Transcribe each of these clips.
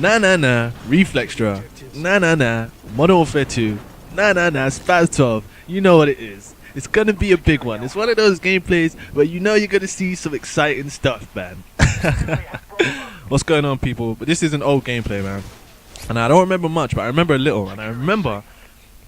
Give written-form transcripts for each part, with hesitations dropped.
Nah, Reflextra. Nah, Modern Warfare 2. Nah, Spas12. You know what it is. It's gonna be a big one. It's one of those gameplays where you know you're gonna see some exciting stuff, man. What's going on, people? But this is an old gameplay, man. And I don't remember much, but I remember a little. And I remember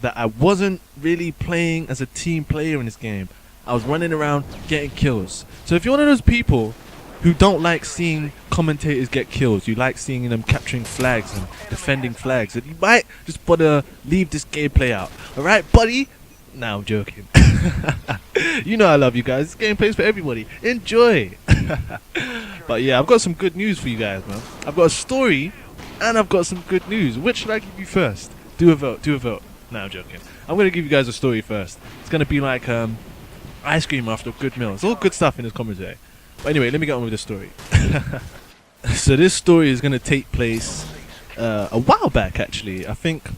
that I wasn't really playing as a team player in this game. I was running around getting kills. So if you're one of those people who don't like seeing commentators get kills, you like seeing them capturing flags and defending flags, and you might just want to leave this gameplay out. Alright, buddy? Nah, I'm joking. You know I love you guys. This gameplay's for everybody. Enjoy. But yeah, I've got some good news for you guys, man. I've got a story and I've got some good news. Which should I give you first? Do a vote. Nah, I'm joking. I'm going to give you guys a story first. It's going to be like ice cream after a good meal. It's all good stuff in this commentary. But anyway, let me get on with the story. So this story is going to take place a while back, actually. I think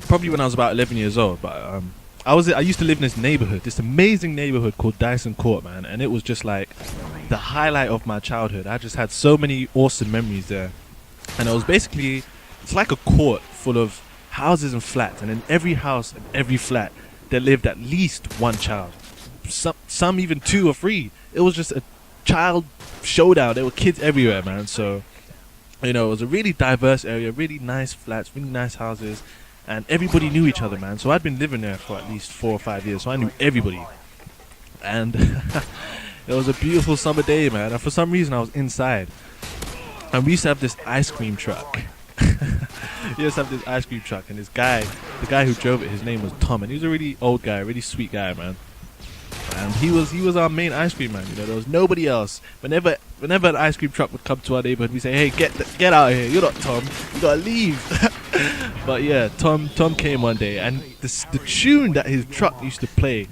probably when I was about 11 years old. But I used to live in this neighborhood, this amazing neighborhood called Dyson Court, man. And it was just like the highlight of my childhood. I just had so many awesome memories there. And it was basically, it's like a court full of houses and flats. And in every house and every flat, there lived at least one child. Some even 2 or 3. It was just a child showdown. There were kids everywhere, man. So, you know, it was a really diverse area, really nice flats, really nice houses, and everybody knew each other, man. So I'd been living there for at least 4 or 5 years, so I knew everybody. And it was a beautiful summer day, man. And for some reason, I was inside, and we used to have this ice cream truck. We used to have this ice cream truck, and this guy, the guy who drove it, his name was Tom, and he was a really old guy, a really sweet guy, man. And he was our main ice cream man. You know, there was nobody else. Whenever an ice cream truck would come to our neighborhood, we say, "Hey, get out of here! You're not Tom. You gotta leave." But yeah, Tom came one day, and the tune that his truck used to play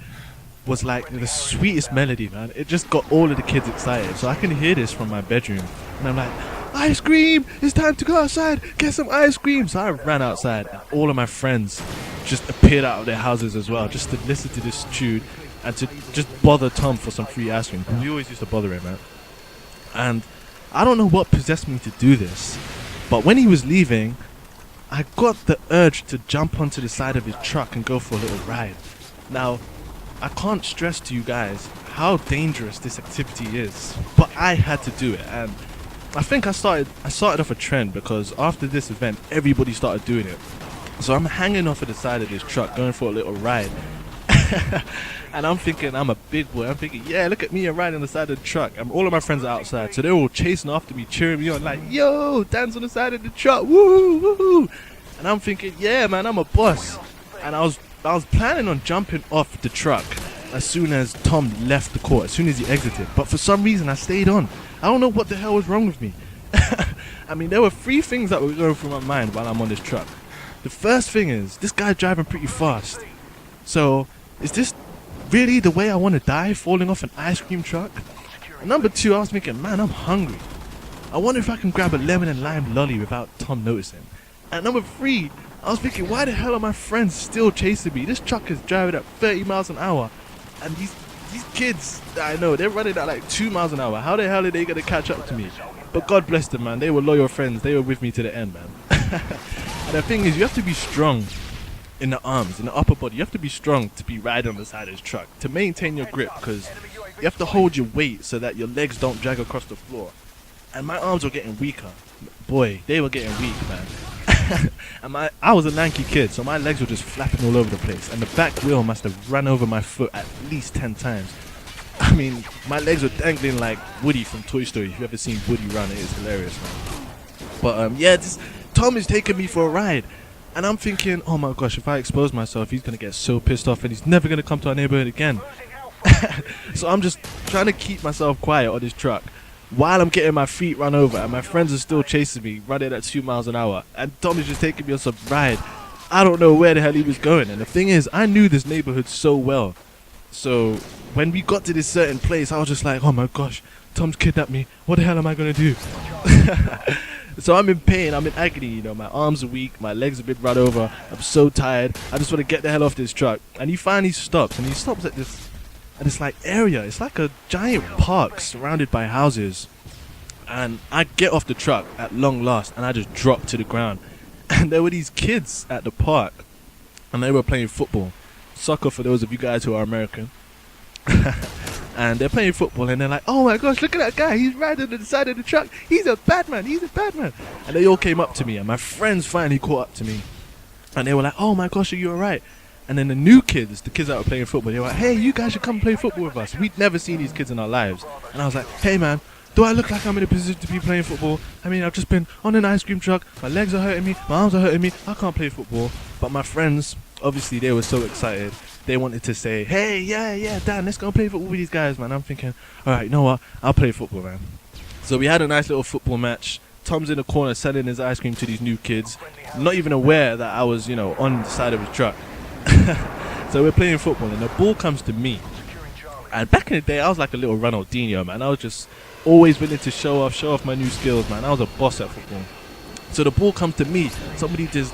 was like the sweetest melody, man. It just got all of the kids excited. So I can hear this from my bedroom, and I'm like, "Ice cream! It's time to go outside. Get some ice cream!" So I ran outside, and all of my friends just appeared out of their houses as well, just to listen to this tune. And to just bother Tom for some free ice cream. We always used to bother him, man. And I don't know what possessed me to do this, but when he was leaving, I got the urge to jump onto the side of his truck and go for a little ride. Now, I can't stress to you guys how dangerous this activity is, but I had to do it. And I think I started off a trend, because after this event, everybody started doing it. So I'm hanging off of the side of this truck, going for a little ride. And I'm thinking, I'm a big boy. I'm thinking, yeah, look at me, I'm riding on the side of the truck. And all of my friends are outside, so they're all chasing after me, cheering me on, like, yo, dance on the side of the truck, woohoo, woohoo. And I'm thinking, yeah, man, I'm a boss. And I was planning on jumping off the truck as soon as Tom left the court, as soon as he exited. But for some reason, I stayed on. I don't know what the hell was wrong with me. I mean, there were 3 things that were going through my mind while I'm on this truck. The first thing is, this guy's driving pretty fast. So, is this really the way I want to die, falling off an ice cream truck? And number 2, I was thinking, man, I'm hungry. I wonder if I can grab a lemon and lime lolly without Tom noticing. And number 3, I was thinking, why the hell are my friends still chasing me? This truck is driving at 30 miles an hour. And these kids, I know, they're running at like 2 miles an hour. How the hell are they going to catch up to me? But God bless them, man. They were loyal friends. They were with me to the end, man. And the thing is, you have to be strong in the arms, in the upper body. You have to be strong to be riding on the side of this truck, to maintain your grip, because you have to hold your weight so that your legs don't drag across the floor. And my arms were getting weaker. Boy, they were getting weak, man. And I was a lanky kid, so my legs were just flapping all over the place, and the back wheel must have run over my foot at least 10 times. I mean, my legs were dangling like Woody from Toy Story. If you've ever seen Woody run, it is hilarious, man. But yeah, Tom is taking me for a ride. And I'm thinking, oh my gosh, if I expose myself, he's going to get so pissed off and he's never going to come to our neighborhood again. So I'm just trying to keep myself quiet on this truck while I'm getting my feet run over, and my friends are still chasing me, running at 2 miles an hour. And Tom is just taking me on some ride. I don't know where the hell he was going. And the thing is, I knew this neighborhood so well. So when we got to this certain place, I was just like, oh my gosh, Tom's kidnapped me. What the hell am I going to do? So I'm in pain, I'm in agony, you know, my arms are weak, my legs have been run over, I'm so tired, I just want to get the hell off this truck. And he finally stops, and he stops at this like area. It's like a giant park surrounded by houses. And I get off the truck at long last, and I just drop to the ground. And there were these kids at the park, and they were playing football. Soccer, for those of you guys who are American. And they're playing football, and they're like, oh my gosh, look at that guy. He's riding on the side of the truck. He's a bad man. He's a bad man. And they all came up to me, and my friends finally caught up to me. And they were like, oh my gosh, are you alright? And then the new kids, the kids that were playing football, they were like, hey, you guys should come play football with us. We'd never seen these kids in our lives. And I was like, hey man, do I look like I'm in a position to be playing football? I mean, I've just been on an ice cream truck. My legs are hurting me. My arms are hurting me. I can't play football. But my friends, obviously, they were so excited. They wanted to say, hey, yeah, Dan, let's go play football with these guys, man. I'm thinking, all right, you know what? I'll play football, man. So we had a nice little football match. Tom's in the corner selling his ice cream to these new kids, not even aware that I was, on the side of his truck. So we're playing football, and the ball comes to me. And back in the day, I was like a little Ronaldinho, man. I was just always willing to show off my new skills, man. I was a boss at football. So the ball comes to me. Somebody does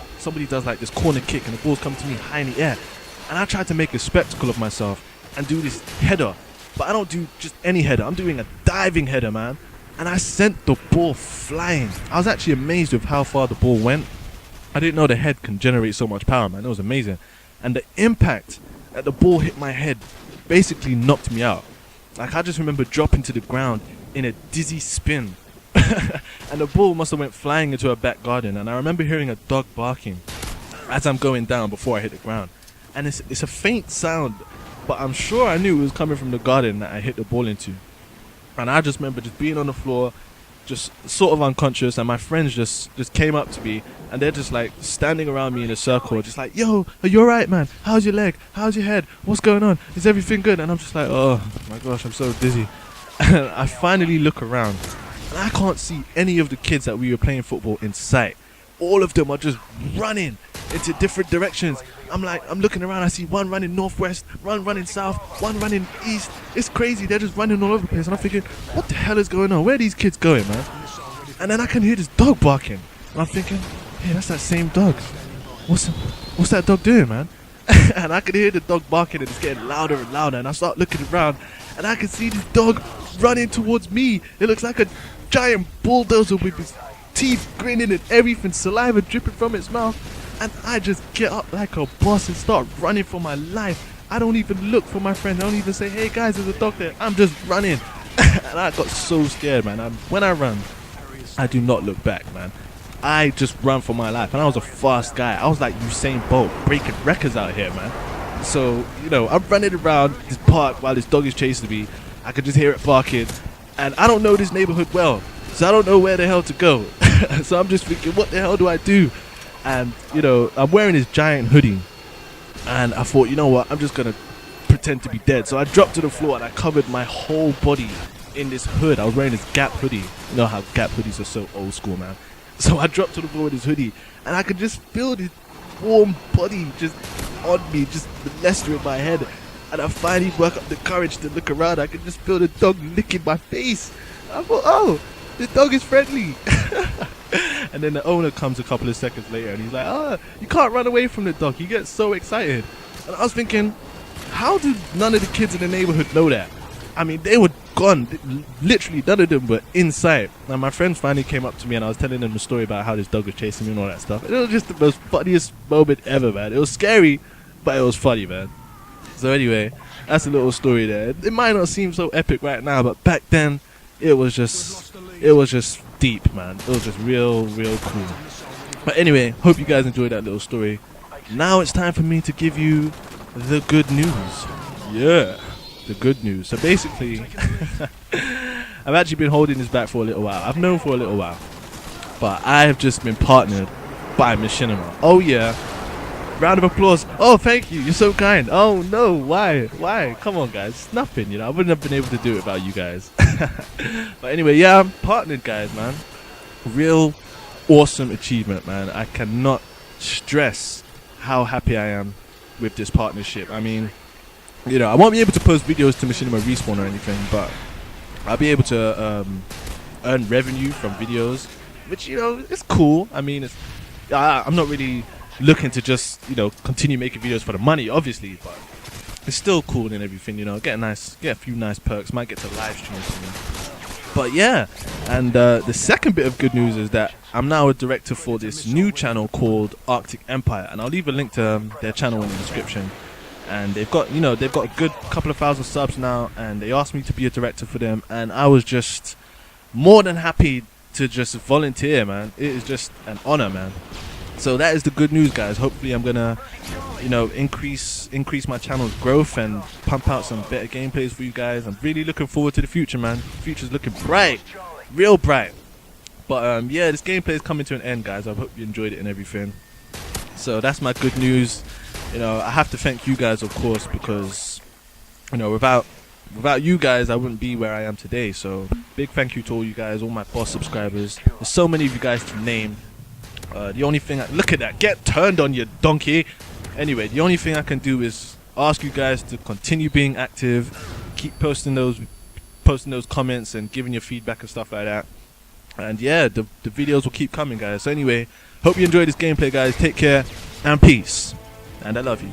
like this corner kick, and the ball's come to me high in the air. And I tried to make a spectacle of myself and do this header. But I don't do just any header. I'm doing a diving header, man. And I sent the ball flying. I was actually amazed with how far the ball went. I didn't know the head can generate so much power, man. It was amazing. And the impact that the ball hit my head basically knocked me out. Like, I just remember dropping to the ground in a dizzy spin. And the ball must have went flying into a back garden. And I remember hearing a dog barking as I'm going down before I hit the ground. And it's a faint sound, but I'm sure I knew it was coming from the garden that I hit the ball into. And I just remember just being on the floor, just sort of unconscious, and my friends just came up to me, and they're just like standing around me in a circle, just like, yo, are you alright, man? How's your leg? How's your head? What's going on? Is everything good? And I'm just like, oh my gosh, I'm so dizzy. And I finally look around, and I can't see any of the kids that we were playing football in sight. All of them are just running into different directions. I'm looking around, I see one running northwest, one running south, one running east. It's crazy, they're just running all over the place. And I'm thinking, what the hell is going on? Where are these kids going, man? And then I can hear this dog barking. And I'm thinking, hey, that's that same dog. What's that dog doing, man? And I can hear the dog barking, and it's getting louder and louder. And I start looking around, and I can see this dog running towards me. It looks like a giant bulldozer with his teeth grinning and everything, saliva dripping from its mouth. And I just get up like a boss and start running for my life. I don't even look for my friend. I don't even say, hey guys, there's a dog there. I'm just running. And I got so scared, man. When I run, I do not look back, man. I just run for my life. And I was a fast guy. I was like Usain Bolt, breaking records out here, man. So, I'm running around this park while this dog is chasing me. I could just hear it barking. And I don't know this neighborhood well, so I don't know where the hell to go. So I'm just thinking, what the hell do I do? And, I'm wearing this giant hoodie. And I thought, you know what? I'm just going to pretend to be dead. So I dropped to the floor, and I covered my whole body in this hood. I was wearing this Gap hoodie. You know how Gap hoodies are so old school, man. So I dropped to the floor with this hoodie. And I could just feel this warm body just on me, just molesting my head. And I finally worked up the courage to look around. I could just feel the dog licking my face. I thought, oh, the dog is friendly. And then the owner comes a couple of seconds later, and he's like, oh, you can't run away from the dog. He gets so excited. And I was thinking, how did none of the kids in the neighborhood know that? I mean, they were gone. Literally, none of them were inside. And my friends finally came up to me, and I was telling them the story about how this dog was chasing me and all that stuff. And it was just the most funniest moment ever, man. It was scary, but it was funny, man. So anyway, that's a little story there. It might not seem so epic right now, but back then, it was just deep, man. It was just real cool. But anyway, hope you guys enjoyed that little story. Now it's time for me to give you the good news. Yeah, the good news. So basically, I've actually been holding this back for a little while. I've known for a little while, but I have just been partnered by Machinima. Oh yeah. Round of applause. Oh, thank you. You're so kind. Oh no, why? Come on, guys. It's nothing, I wouldn't have been able to do it without you guys. But anyway, yeah, I'm partnered, guys, man. Real awesome achievement, man. I cannot stress how happy I am with this partnership. I mean, I won't be able to post videos to Machinima Respawn or anything, but I'll be able to earn revenue from videos, which, it's cool. I mean, I'm not really looking to just, continue making videos for the money, obviously, but it's still cool and everything, get a few nice perks, might get to live stream something. But yeah, and the second bit of good news is that I'm now a director for this new channel called Arctic Empire, and I'll leave a link to their channel in the description. And they've got a good couple of thousand subs now, and they asked me to be a director for them, and I was just more than happy to just volunteer, man. It is just an honor, man. So that is the good news, guys. Hopefully I'm gonna increase my channel's growth and pump out some better gameplays for you guys. I'm really looking forward to the future, man. The future's looking bright, real bright. But yeah, this gameplay is coming to an end, guys. I hope you enjoyed it and everything. So that's my good news. I have to thank you guys, of course, because without you guys I wouldn't be where I am today. So big thank you to all you guys, all my boss subscribers. There's so many of you guys to name. The only thing look at that, get turned on, you donkey. Anyway, the only thing I can do is ask you guys to continue being active, keep posting those comments and giving your feedback and stuff like that. And yeah, the videos will keep coming, guys. So anyway, hope you enjoyed this gameplay, guys. Take care and peace, and I love you.